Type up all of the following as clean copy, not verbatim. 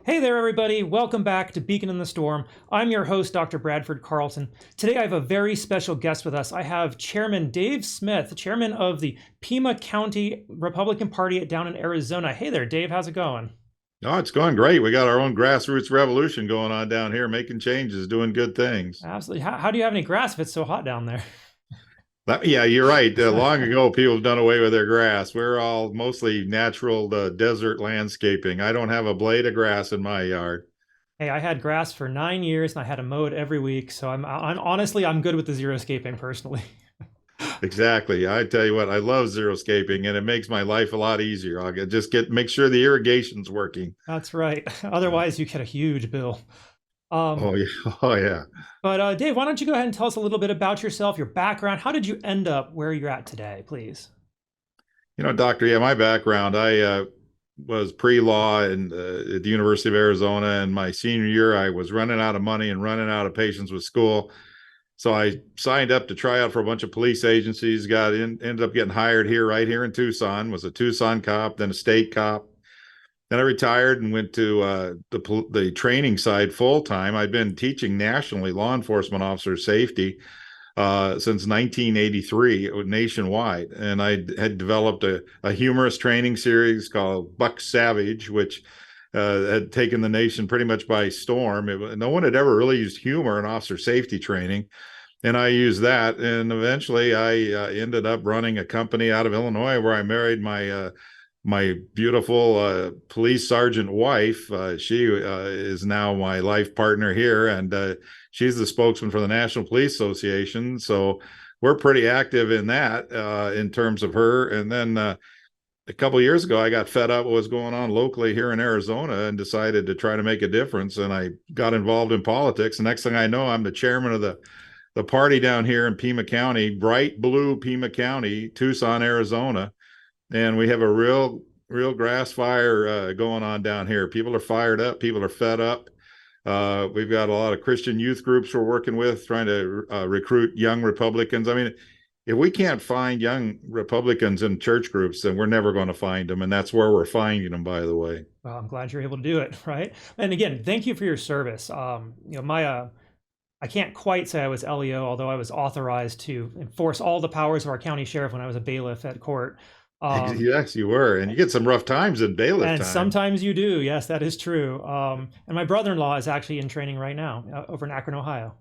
Hey there, everybody. Welcome back to Beacon in the Storm. I'm your host, Dr. Bradford Carlton. Today, I have a very special guest with us. I have Chairman Dave Smith, chairman of the Pima County Republican Party down in Arizona. Hey there, Dave. How's it going? Oh, it's going great. We got our own grassroots revolution going on down here, making changes, doing good things. Absolutely. How do you have any grass if it's so hot down there? Yeah, you're right. Long ago, people have done away with their grass. We're all mostly natural desert landscaping. I don't have a blade of grass in my yard. Hey, I had grass for 9 years and I had to mow it every week. So I'm honestly, I'm good with the xeriscaping personally. Exactly. I tell you what, I love xeriscaping, and it makes my life a lot easier. Just make sure the irrigation's working. That's right. Otherwise, you get a huge bill. Oh yeah, oh yeah. But Dave, why don't you go ahead and tell us a little bit about yourself, your background? How did you end up where you're at today, please? Doctor, yeah, my background, I was pre-law at the University of Arizona. And my senior year, I was running out of money and running out of patience with school. So I signed up to try out for a bunch of police agencies, ended up getting hired here, right here in Tucson, was a Tucson cop, then a state cop. Then I retired and went to the training side full time. I've been teaching nationally law enforcement officer safety since 1983 nationwide. And I had developed a humorous training series called Buck Savage, which had taken the nation pretty much by storm. No one had ever really used humor in officer safety training. And I used that. And eventually I ended up running a company out of Illinois where I married my beautiful police sergeant wife. She is now my life partner here, and she's the spokesman for the National Police Association. So we're pretty active in that in terms of her. And then a couple of years ago, I got fed up with what was going on locally here in Arizona and decided to try to make a difference. And I got involved in politics. The next thing I know, I'm the chairman of the party down here in Pima County, bright blue Pima County, Tucson, Arizona. And we have a real grass fire going on down here. People are fired up. People are fed up. We've got a lot of Christian youth groups we're working with, trying to recruit young Republicans. I mean, if we can't find young Republicans in church groups, then we're never going to find them. And that's where we're finding them, by the way. Well, I'm glad you're able to do it, right? And again, thank you for your service. I can't quite say I was LEO, although I was authorized to enforce all the powers of our county sheriff when I was a bailiff at court. Yes, you were. And you get some rough times in bailiff And time. sometimes you do. Yes, that is true. And my brother-in-law is actually in training right now over in Akron, Ohio.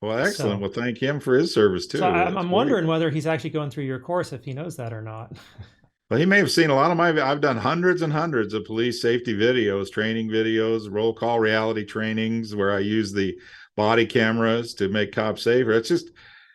Well, excellent. So, well, thank him for his service too. so That's I'm great. wondering whether he's actually going through your course, if he knows that or not. Well, he may have seen a lot of I've done hundreds and hundreds of police safety videos, training videos, roll call reality trainings where I use the body cameras to make cops safer.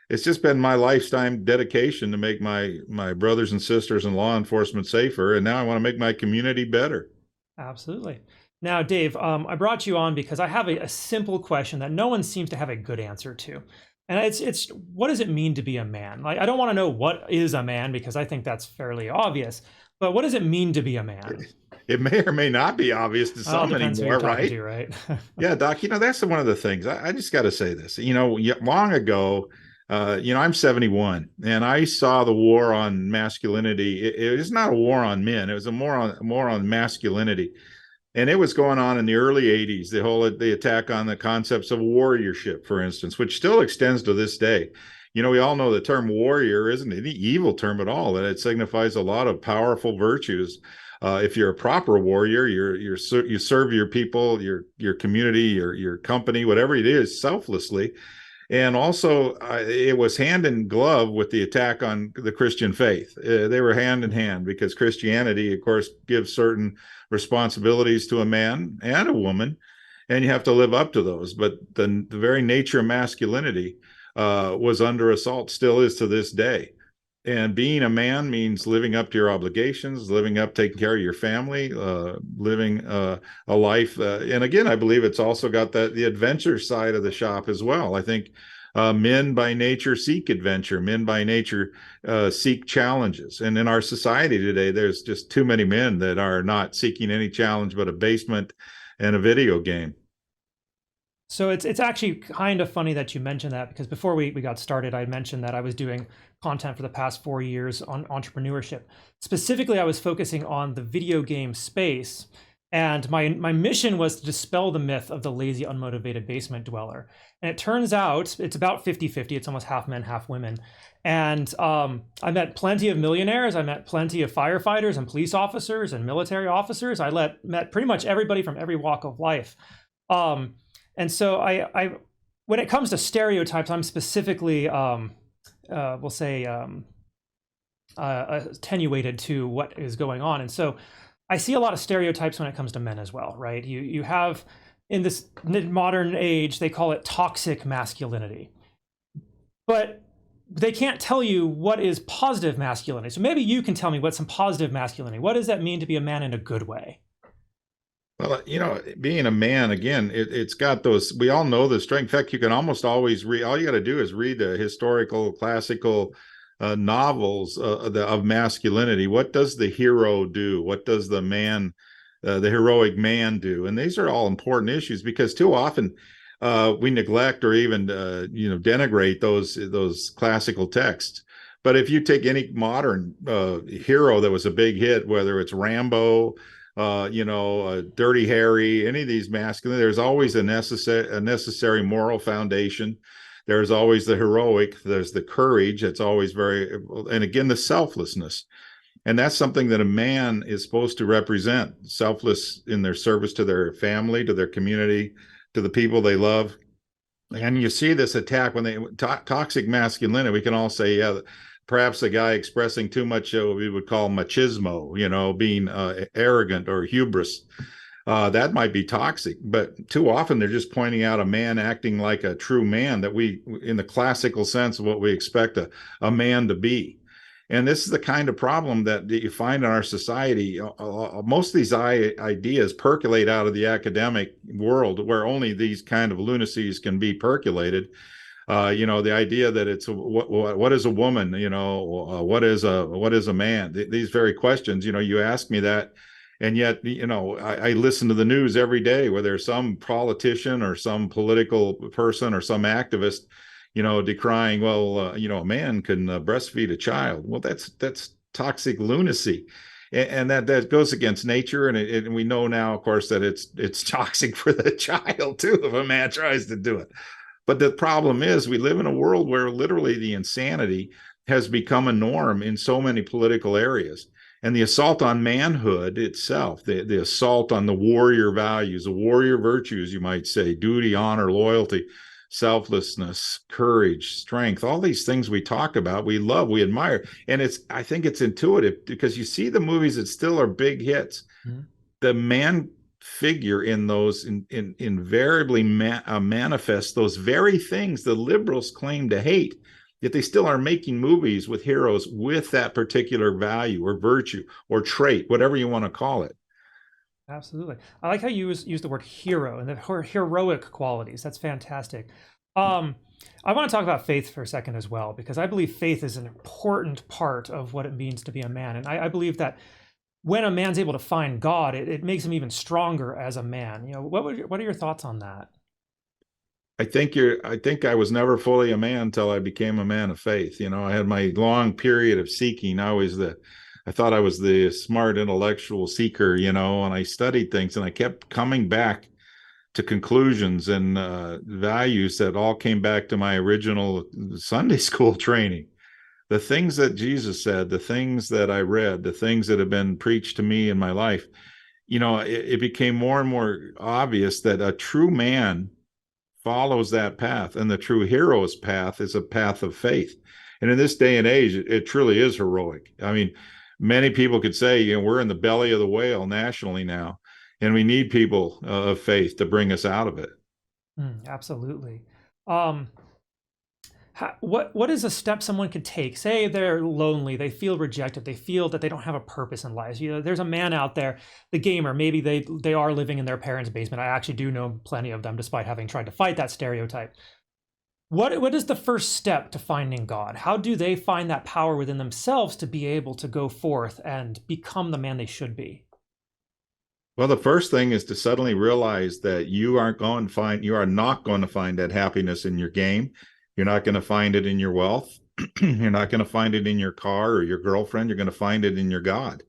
It's just been my lifetime dedication to make my brothers and sisters in law enforcement safer. And now I want to make my community better. Absolutely. Now, Dave, I brought you on because I have a simple question that no one seems to have a good answer to. And it's what does it mean to be a man? Like, I don't want to know what is a man because I think that's fairly obvious. But what does it mean to be a man? It may or may not be obvious to Well, it some depends who anymore, you're talking right? to, right? Yeah, Doc, that's one of the things. I just got to say this. Long ago, I'm 71, and I saw the war on masculinity. It was not a war on men. It was a more on masculinity. And it was going on in the early 80s, the attack on the concepts of warriorship, for instance, which still extends to this day. We all know the term warrior isn't an evil term at all, and it signifies a lot of powerful virtues. If you're a proper warrior, you serve your people, your community, your company, whatever it is, selflessly. And also, it was hand in glove with the attack on the Christian faith. They were hand in hand because Christianity, of course, gives certain responsibilities to a man and a woman, and you have to live up to those. But the very nature of masculinity was under assault, still is to this day. And being a man means living up to your obligations, taking care of your family, living a life. And again, I believe it's also got the adventure side of the shop as well. I think men by nature seek adventure. Men by nature seek challenges. And in our society today, there's just too many men that are not seeking any challenge but a basement and a video game. So it's actually kind of funny that you mentioned that because before we got started, I mentioned that I was doing content for the past 4 years on entrepreneurship. Specifically, I was focusing on the video game space. And my mission was to dispel the myth of the lazy, unmotivated basement dweller. And it turns out it's about 50-50. It's almost half men, half women. And I met plenty of millionaires. I met plenty of firefighters and police officers and military officers. Met pretty much everybody from every walk of life. And so when it comes to stereotypes, I'm specifically, we'll say, attenuated to what is going on. And so I see a lot of stereotypes when it comes to men as well, right? You have, in this modern age, they call it toxic masculinity. But they can't tell you what is positive masculinity. So maybe you can tell me what's some positive masculinity. What does that mean to be a man in a good way? Well, being a man, again, it's got those, we all know the strength. In fact, you can almost always read, all you got to do is read the historical, classical novels of masculinity. What does the hero do? What does the man, the heroic man do? And these are all important issues, because too often we neglect or even denigrate those classical texts. But if you take any modern hero that was a big hit, whether it's Rambo, Dirty Harry, any of these masculine, there's always a necessary moral foundation. There's always the heroic, there's the courage. It's always and again, the selflessness. And that's something that a man is supposed to represent, selfless in their service to their family, to their community, to the people they love. And you see this attack when toxic masculinity, we can all say, yeah, perhaps a guy expressing too much, what we would call machismo, being arrogant or hubris. That might be toxic, but too often they're just pointing out a man acting like a true man, that in the classical sense of what we expect a man to be. And this is the kind of problem that you find in our society. Most of these ideas percolate out of the academic world, where only these kind of lunacies can be percolated. The idea that it's what is a woman, what is a man? These very questions, you ask me that. And yet, I listen to the news every day where there's some politician or some political person or some activist, decrying, a man can breastfeed a child. Well, that's toxic lunacy. And that goes against nature. And we know now, of course, that it's toxic for the child, too, if a man tries to do it. But the problem is we live in a world where literally the insanity has become a norm in so many political areas. And the assault on manhood itself, the assault on the warrior values, the warrior virtues, you might say, duty, honor, loyalty, selflessness, courage, strength, all these things we talk about, we love, we admire. And I think it's intuitive, because you see the movies that still are big hits. Mm-hmm. The man figure in those invariably manifests those very things the liberals claim to hate. Yet they still are making movies with heroes with that particular value or virtue or trait, whatever you want to call it. Absolutely. I like how you use the word hero and the heroic qualities. That's fantastic. I want to talk about faith for a second as well, because I believe faith is an important part of what it means to be a man. And I believe that when a man's able to find God, it makes him even stronger as a man. What are your thoughts on that? I think I was never fully a man until I became a man of faith. I had my long period of seeking. I thought I was the smart intellectual seeker, and I studied things, and I kept coming back to conclusions and values that all came back to my original Sunday school training. The things that Jesus said, the things that I read, the things that have been preached to me in my life, it became more and more obvious that a true man follows that path, and the true hero's path is a path of faith. And in this day and age, it truly is heroic. I mean, many people could say, we're in the belly of the whale nationally now, and we need people of faith to bring us out of it. Absolutely. What is a step someone could take? Say they're lonely, they feel rejected, they feel that they don't have a purpose in life. There's a man out there, the gamer, maybe they are living in their parents' basement. I actually do know plenty of them, despite having tried to fight that stereotype. What is the first step to finding God? How do they find that power within themselves to be able to go forth and become the man they should be? Well, the first thing is to suddenly realize that you are not going to find that happiness in your game. You're not going to find it in your wealth. You're not going to find it in your car or your girlfriend. You're going to find it in your God.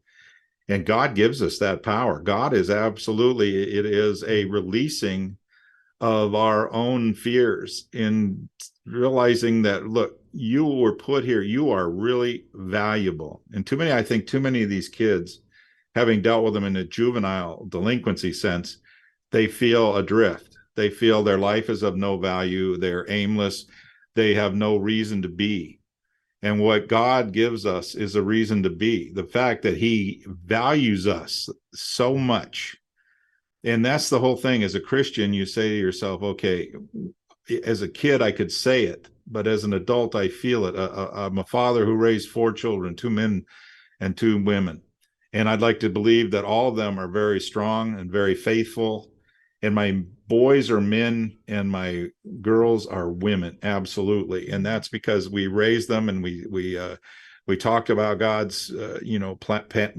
And God gives us that power. God is absolutely, it is a releasing of our own fears in realizing that, look, you were put here, you are really valuable. And I think too many of these kids, having dealt with them in a juvenile delinquency sense, they feel adrift. They feel their life is of no value. They're aimless. They have no reason to be. And what God gives us is a reason to be. The fact that He values us so much. And that's the whole thing. As a Christian, you say to yourself, okay, as a kid, I could say it, but as an adult, I feel it. I'm a father who raised 4 children, 2 men and 2 women. And I'd like to believe that all of them are very strong and very faithful. And my boys are men and my girls are women, absolutely. And that's because we raised them, and we talked about God's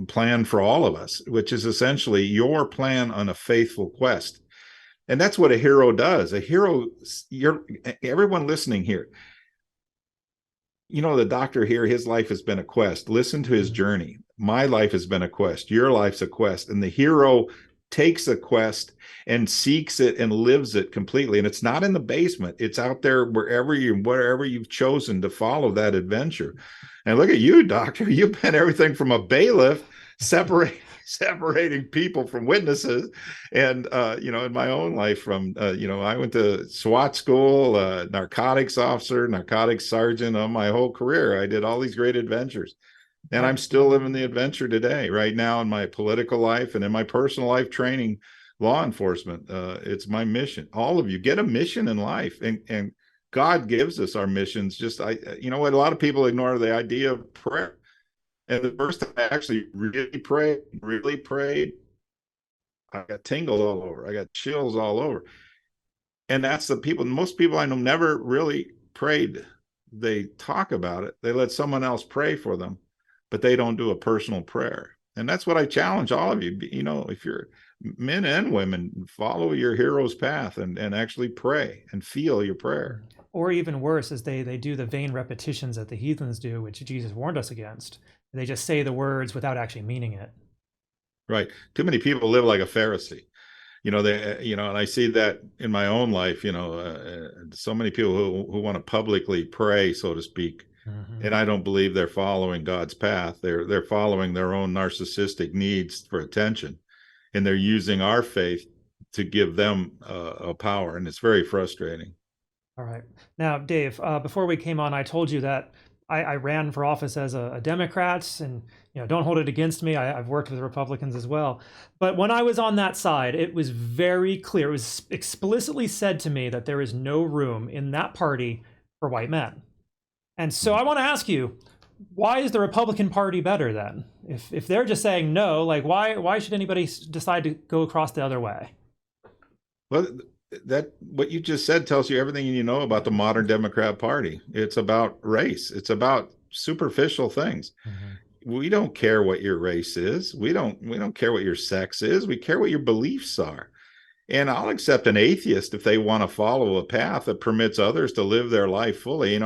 plan for all of us, which is essentially your plan on a faithful quest. And that's what a hero does. A hero, everyone listening here, the doctor here, his life has been a quest. Listen to his journey. My life has been a quest. Your life's a quest. And the hero takes a quest and seeks it and lives it completely. And it's not in the basement. It's out there wherever you've chosen to follow that adventure. And look at you, doctor. You've been everything from a bailiff, separating people from witnesses. And, in my own life from, I went to SWAT school, narcotics officer, narcotics sergeant, my whole career. I did all these great adventures. And I'm still living the adventure today, right now, in my political life and in my personal life, training law enforcement. It's my mission. All of you get a mission in life, and God gives us our missions. A lot of people ignore the idea of prayer. And the first time I actually really prayed, I got tingles all over. I got chills all over. And that's most people I know never really prayed. They talk about it. They let someone else pray for them, but they don't do a personal prayer. And that's what I challenge all of you. If you're men and women, follow your hero's path and actually pray and feel your prayer. Or even worse, is they do the vain repetitions that the heathens do, which Jesus warned us against. They just say the words without actually meaning it. Right. Too many people live like a Pharisee. And I see that in my own life, so many people who want to publicly pray, so to speak. Mm-hmm. And I don't believe they're following God's path. They're following their own narcissistic needs for attention, and they're using our faith to give them a power, and it's very frustrating. All right. Now, Dave, before we came on, I told you that I ran for office as a Democrat, and don't hold it against me. I've worked with Republicans as well. But when I was on that side, it was very clear. It was explicitly said to me that there is no room in that party for white men. And so I want to ask you, why is the Republican Party better then? If they're just saying no, like why should anybody decide to go across the other way? Well, what you just said tells you everything you know about the modern Democrat Party. It's about race. It's about superficial things. Mm-hmm. We don't care what your race is. We don't care what your sex is. We care what your beliefs are. And I'll accept an atheist if they want to follow a path that permits others to live their life fully.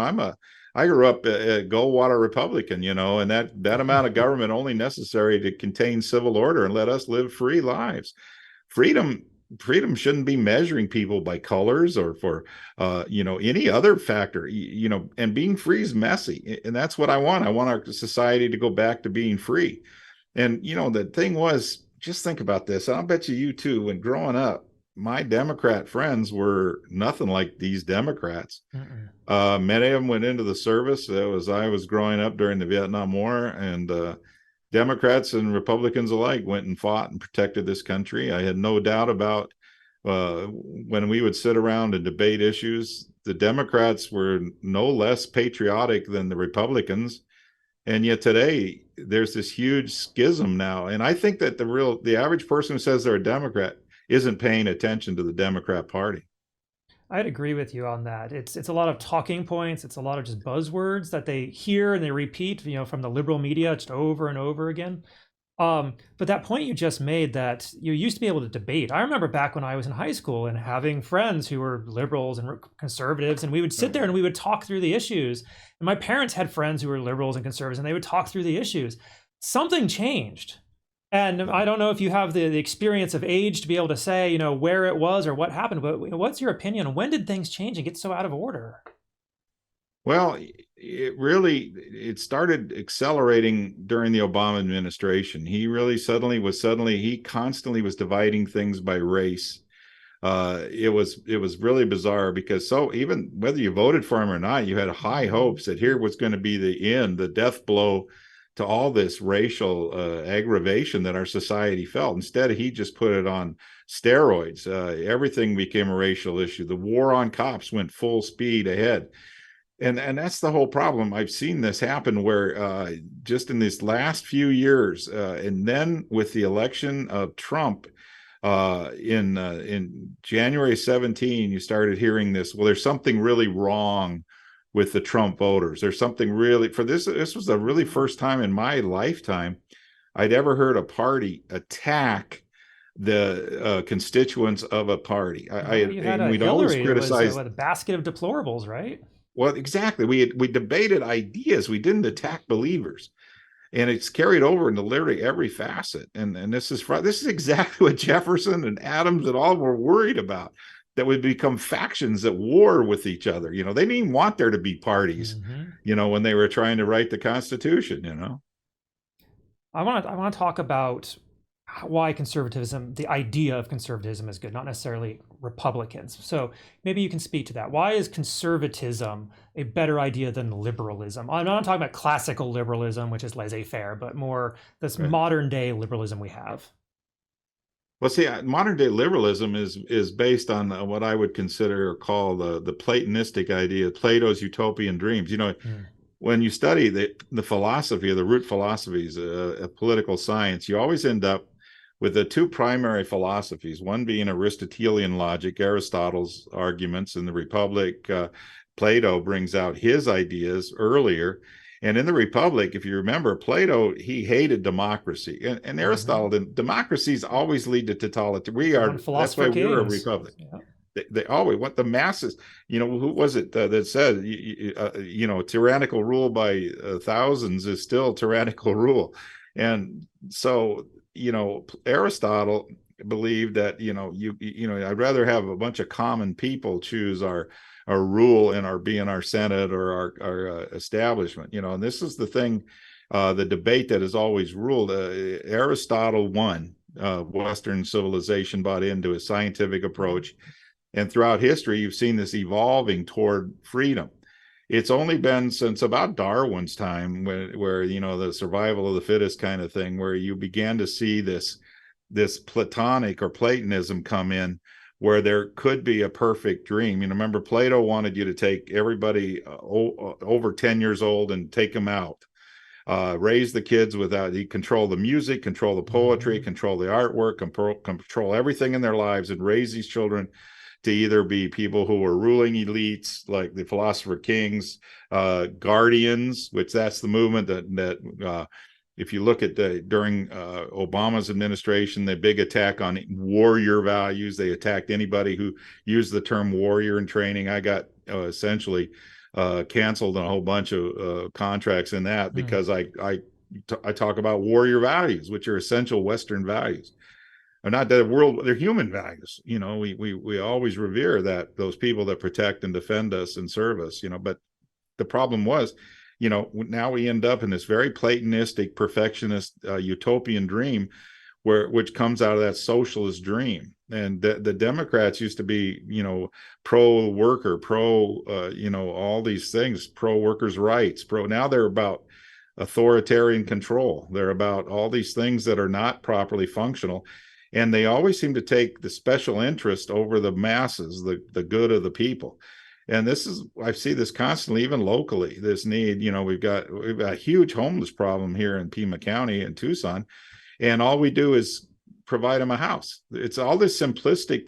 I grew up a Goldwater Republican, and that amount of government only necessary to contain civil order and let us live free lives. Freedom shouldn't be measuring people by colors or for any other factor. And being free is messy, and that's what I want. I want our society to go back to being free. And the thing was, just think about this. I'll bet you too. When growing up, my Democrat friends were nothing like these Democrats. Many of them went into the service. I was growing up during the Vietnam War, and Democrats and Republicans alike went and fought and protected this country. I had no doubt about when we would sit around and debate issues, the Democrats were no less patriotic than the Republicans. And yet today there's this huge schism now. And I think that the average person who says they're a Democrat isn't paying attention to the Democrat Party. I'd agree with you on that. It's a lot of talking points. It's a lot of just buzzwords that they hear and they repeat, from the liberal media just over and over again. But that point you just made, that you used to be able to debate. I remember back when I was in high school and having friends who were liberals and conservatives, and we would sit there and we would talk through the issues. And my parents had friends who were liberals and conservatives, and they would talk through the issues. Something changed. And I don't know if you have the experience of age to be able to say, where it was or what happened, but what's your opinion? When did things change and get so out of order? Well, it started accelerating during the Obama administration. He really he constantly was dividing things by race. It was really bizarre because so even whether you voted for him or not, you had high hopes that here was going to be the end, the death blow to all this racial aggravation that our society felt. Instead, he just put it on steroids. Everything became a racial issue. The war on cops went full speed ahead. And that's the whole problem. I've seen this happen where just in these last few years, and then with the election of Trump in January 17, you started hearing this. Well, there's something really wrong with the Trump voters. There's something really for this. This was the really first time in my lifetime I'd ever heard a party attack the constituents of a party. You had And a we'd always Hillary. It was criticized. a basket of deplorables, right? Well, exactly. We debated ideas. We didn't attack believers, and it's carried over into literally every facet. And this is exactly what Jefferson and Adams and all were worried about. That would become factions at war with each other. They didn't even want there to be parties. Mm-hmm. When they were trying to write the Constitution. I want to talk about why conservatism, the idea of conservatism, is good, not necessarily Republicans. So maybe you can speak to that. Why is conservatism a better idea than liberalism? I'm not talking about classical liberalism, which is laissez-faire, but more this Right. modern day liberalism we have. Well, see, modern day liberalism is based on what I would consider or call the Platonistic idea, Plato's utopian dreams. Mm. When you study the philosophy or the root philosophies of political science, you always end up with the two primary philosophies, one being Aristotelian logic, Aristotle's arguments in the Republic. Plato brings out his ideas earlier. And in the Republic, if you remember, Plato, he hated democracy. And Aristotle, democracies always lead to totalitarian. That's why we're a republic. Yeah. They always want the masses. Who was it that said, tyrannical rule by thousands is still tyrannical rule. And so, Aristotle believed that, I'd rather have a bunch of common people choose our rule and be in our Senate or our establishment, and this is the thing, the debate that has always ruled. Aristotle won. Western civilization bought into a scientific approach. And throughout history, you've seen this evolving toward freedom. It's only been since about Darwin's time where the survival of the fittest kind of thing, where you began to see this Platonic or Platonism come in, where there could be a perfect dream. Remember, Plato wanted you to take everybody over 10 years old and take them out. Raise the kids he control the music, control the poetry, control the artwork, control everything in their lives, and raise these children to either be people who were ruling elites like the philosopher kings, guardians, which that's the movement that if you look at during Obama's administration, the big attack on warrior values. They attacked anybody who used the term warrior in training. I got essentially canceled on a whole bunch of contracts in that because I talk about warrior values, which are essential Western values. Or not that world, they're human values. We always revere those people that protect and defend us and serve us. But the problem was, now we end up in this very Platonistic, perfectionist, utopian dream, which comes out of that socialist dream. And the Democrats used to be, pro worker, pro, all these things, pro workers' rights, now they're about authoritarian control. They're about all these things that are not properly functional. And they always seem to take the special interest over the masses, the good of the people. And I see this constantly, even locally, this need. We've got a huge homeless problem here in Pima County in Tucson. And all we do is provide them a house. It's all this simplistic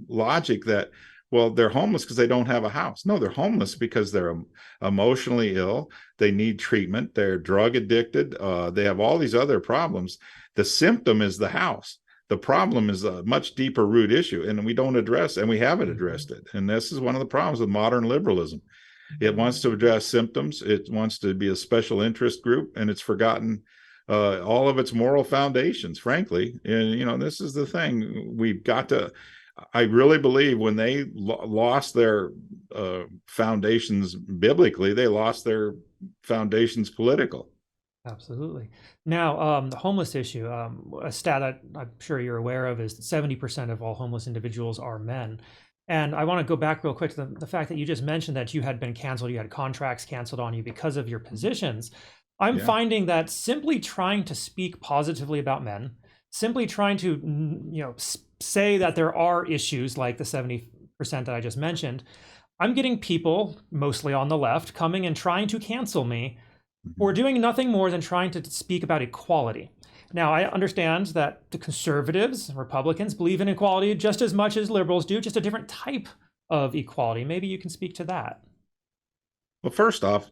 logic that, well, they're homeless because they don't have a house. No, they're homeless because they're emotionally ill. They need treatment. They're drug addicted. They have all these other problems. The symptom is the house. The problem is a much deeper root issue, and we don't address, and we haven't addressed it. And this is one of the problems with modern liberalism. It wants to address symptoms. It wants to be a special interest group, and it's forgotten all of its moral foundations, frankly. And, this is the thing. We've got to, I really believe when they lost their foundations biblically, they lost their foundations political. Absolutely. Now, the homeless issue, a stat that I'm sure you're aware of is 70% of all homeless individuals are men. And I want to go back real quick to the fact that you just mentioned that you had been canceled, you had contracts canceled on you because of your positions. I'm Yeah. finding that simply trying to speak positively about men, simply trying to, say that there are issues like the 70% that I just mentioned, I'm getting people, mostly on the left, coming and trying to cancel me for doing nothing more than trying to speak about equality. Now, I understand that the conservatives, Republicans, believe in equality just as much as liberals do, just a different type of equality. Maybe you can speak to that. Well, first off,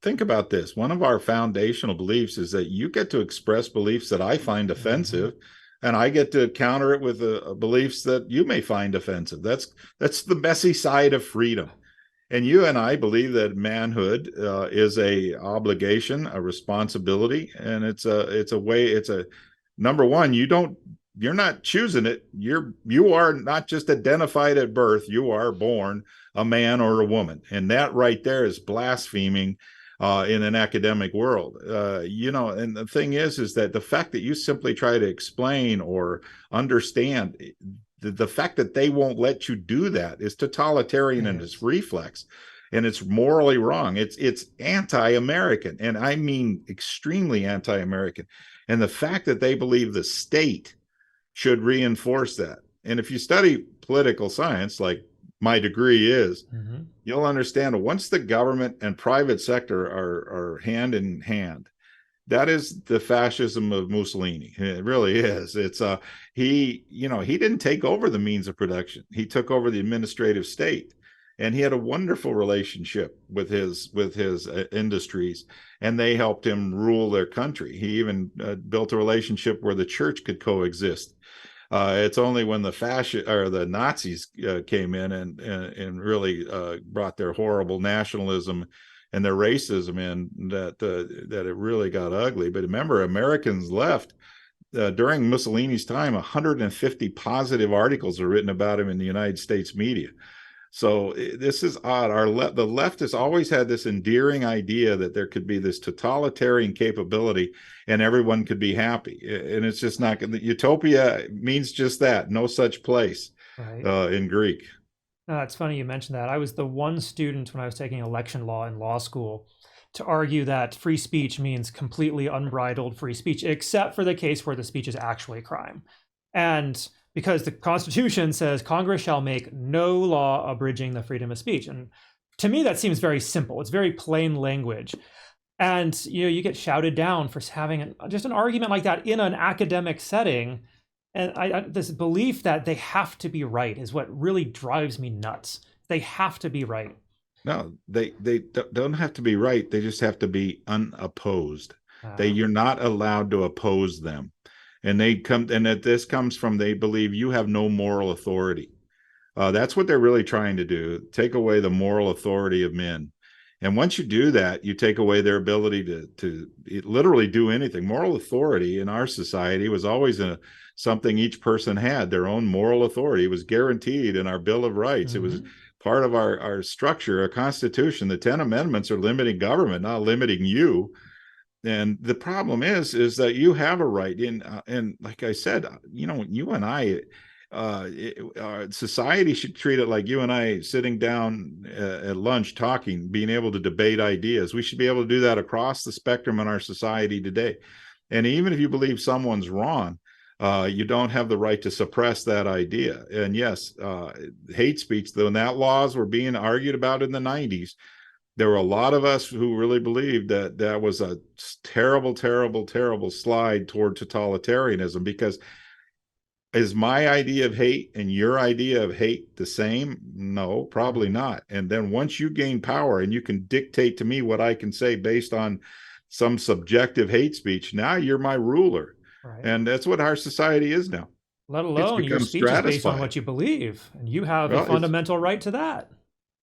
think about this. One of our foundational beliefs is that you get to express beliefs that I find offensive, and I get to counter it with beliefs that you may find offensive. That's the messy side of freedom. And you and I believe that manhood is a obligation, a responsibility, and it's a way. It's a number one. You're not choosing it. You are not just identified at birth. You are born a man or a woman, and that right there is blaspheming in an academic world. And the thing is that the fact that you simply try to explain or understand, the fact that they won't let you do that is totalitarian in its reflex, and it's morally wrong. It's anti-American, and I mean extremely anti-American. And the fact that they believe the state should reinforce that. And if you study political science, like my degree is, you'll understand once the government and private sector are hand in hand, that is the fascism of Mussolini. It really is. It's he didn't take over the means of production. He took over the administrative state, and he had a wonderful relationship with his industries, and they helped him rule their country. He even built a relationship where the church could coexist. It's only when the Nazis came in and really brought their horrible nationalism and their racism in that it really got ugly. But remember, Americans left during Mussolini's time. 150 positive articles are written about him in the United States media. So this is odd. The left has always had this endearing idea that there could be this totalitarian capability and everyone could be happy. And it's just not. Utopia means just that. No such place, right, in Greek. It's funny you mentioned that. I was the one student when I was taking election law in law school to argue that free speech means completely unbridled free speech, except for the case where the speech is actually a crime. And because the Constitution says Congress shall make no law abridging the freedom of speech. And to me, that seems very simple. It's very plain language. And you get shouted down for having just an argument like that in an academic setting. And this belief that they have to be right is what really drives me nuts. They have to be right. No, they don't have to be right. They just have to be unopposed. You're not allowed to oppose them. And this comes from, they believe you have no moral authority. That's what they're really trying to do. Take away the moral authority of men. And once you do that, you take away their ability to literally do anything. Moral authority in our society was always something each person had. Their own moral authority. It was guaranteed in our Bill of Rights. It was part of our structure, our Constitution. The 10 Amendments are limiting government, not limiting you. And the problem is that you have a right and like I said, you and I, society should treat it like you and I sitting down at lunch talking, being able to debate ideas. We should be able to do that across the spectrum in our society today. And even if you believe someone's wrong, you don't have the right to suppress that idea. And yes, hate speech, though, when that laws were being argued about in the 90s, there were a lot of us who really believed that was a terrible, terrible, terrible slide toward totalitarianism, because is my idea of hate and your idea of hate the same? No, probably not. And then once you gain power and you can dictate to me what I can say based on some subjective hate speech, now you're my ruler. Right. And that's what our society is now. Let alone your speech is based on what you believe, and you have a fundamental right to that.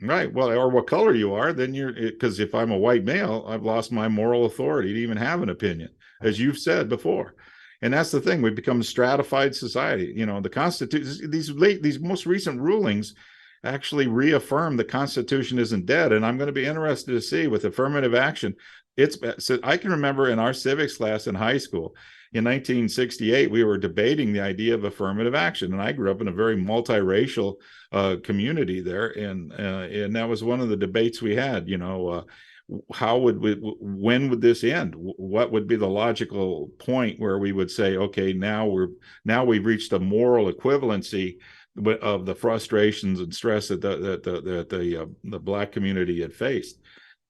Right. Well, or what color you are, then because if I'm a white male, I've lost my moral authority to even have an opinion. as you've said before. And that's the thing. We've become a stratified society. The Constitution, these most recent rulings actually reaffirm the Constitution isn't dead. And I'm going to be interested to see with affirmative action. So I can remember in our civics class in high school in 1968, we were debating the idea of affirmative action. And I grew up in a very multiracial community there. And that was one of the debates we had, when would this end? What would be the logical point where we would say, okay, now we've reached a moral equivalency of the frustrations and stress that the Black community had faced.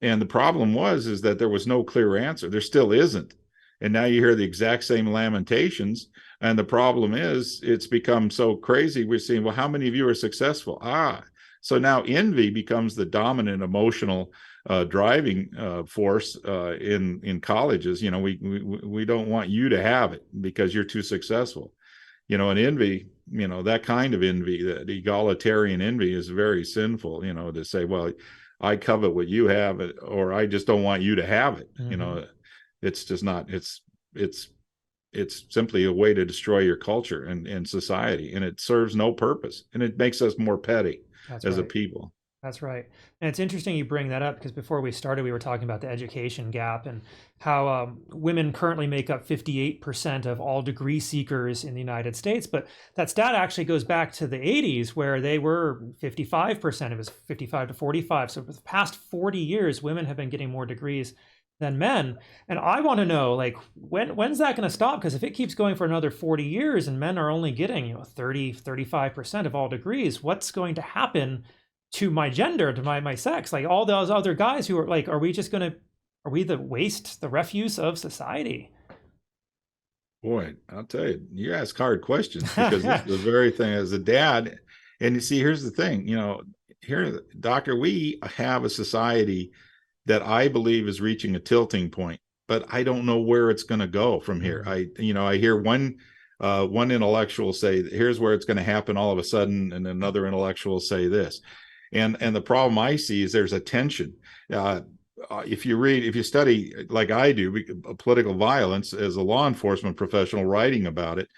And the problem is that there was no clear answer. There still isn't. And now you hear the exact same lamentations. And the problem is it's become so crazy. We're seeing, well, how many of you are successful? So now envy becomes the dominant emotional driving force in colleges. We don't want you to have it because you're too successful. And envy, that kind of envy, that egalitarian envy is very sinful, to say, well, I covet what you have, or I just don't want you to have it. Mm-hmm. It's just not, it's simply a way to destroy your culture and society, and it serves no purpose, and it makes us more petty as a people. That's right. And it's interesting you bring that up, because before we started, we were talking about the education gap and how women currently make up 58% of all degree seekers in the United States. But that stat actually goes back to the 80s, where they were 55%. It was 55 to 45. So for the past 40 years, women have been getting more degrees than men. And I want to know, like, when's that going to stop? Because if it keeps going for another 40 years and men are only getting 30, 35% of all degrees, what's going to happen to my gender, to my sex? Like all those other guys who are like, are we the waste, the refuse of society? Boy, I'll tell you, you ask hard questions, because this is the very thing as a dad. And you see, here's the thing, here, Doctor, we have a society that I believe is reaching a tilting point, but I don't know where it's going to go from here. I hear one intellectual say, here's where it's going to happen all of a sudden, and another intellectual say this. And the problem I see is there's a tension. If you study like I do, political violence as a law enforcement professional writing about it,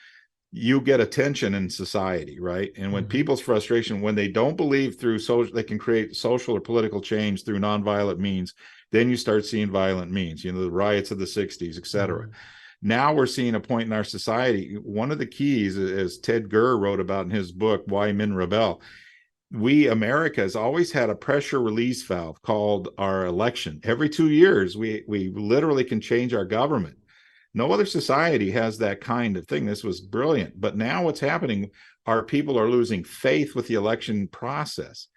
you get a tension in society, right? And when people's frustration, when they don't believe they can create social or political change through nonviolent means, then you start seeing violent means, the riots of the 60s, et cetera. Now we're seeing a point in our society. One of the keys, as Ted Gurr wrote about in his book, Why Men Rebel, America has always had a pressure release valve called our election. Every 2 years, we literally can change our government. No other society has that kind of thing. This was brilliant. But now what's happening, our people are losing faith with the election process.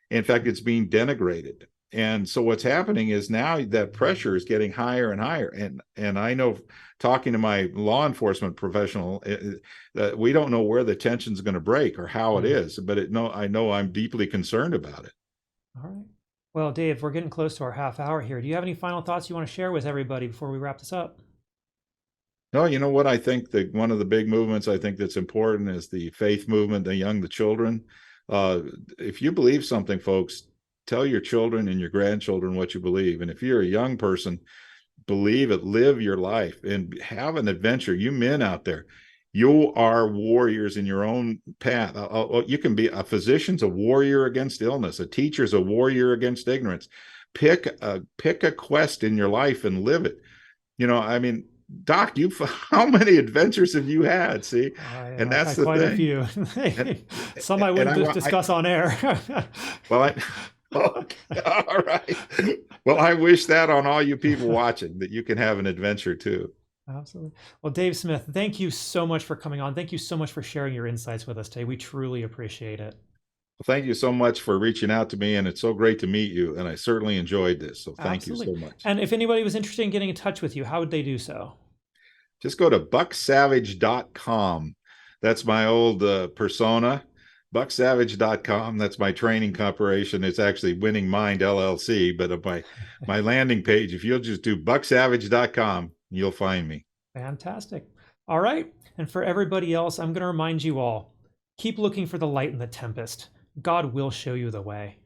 In fact, it's being denigrated. And so what's happening is now that pressure is getting higher and higher. And I know, talking to my law enforcement professional, that we don't know where the tension is going to break or how it is, but I know I'm deeply concerned about it. All right. Well, Dave, we're getting close to our half hour here. Do you have any final thoughts you want to share with everybody before we wrap this up? No, you know what? I think that one of the big movements I think that's important is the faith movement, the children. If you believe something, folks, tell your children and your grandchildren what you believe. And if you're a young person, believe it, live your life, and have an adventure. You men out there, you are warriors in your own path. You can be a physician's a warrior against illness. A teacher's a warrior against ignorance. Pick a quest in your life and live it. Doc, how many adventures have you had? See, and that's the quite thing. A few. Some I wouldn't discuss on air. Well, okay, all right. Well, I wish that on all you people watching, that you can have an adventure too. Absolutely. Well, Dave Smith, thank you so much for coming on. Thank you so much for sharing your insights with us today. We truly appreciate it. Well, thank you so much for reaching out to me, and it's so great to meet you, and I certainly enjoyed this. So thank you so much. And if anybody was interested in getting in touch with you, how would they do so? Just go to bucksavage.com. That's my old persona. bucksavage.com. That's my training corporation. It's actually Winning Mind LLC, but my landing page, if you'll just do bucksavage.com, you'll find me. Fantastic. All right. And for everybody else, I'm going to remind you all, keep looking for the light in the tempest. God will show you the way.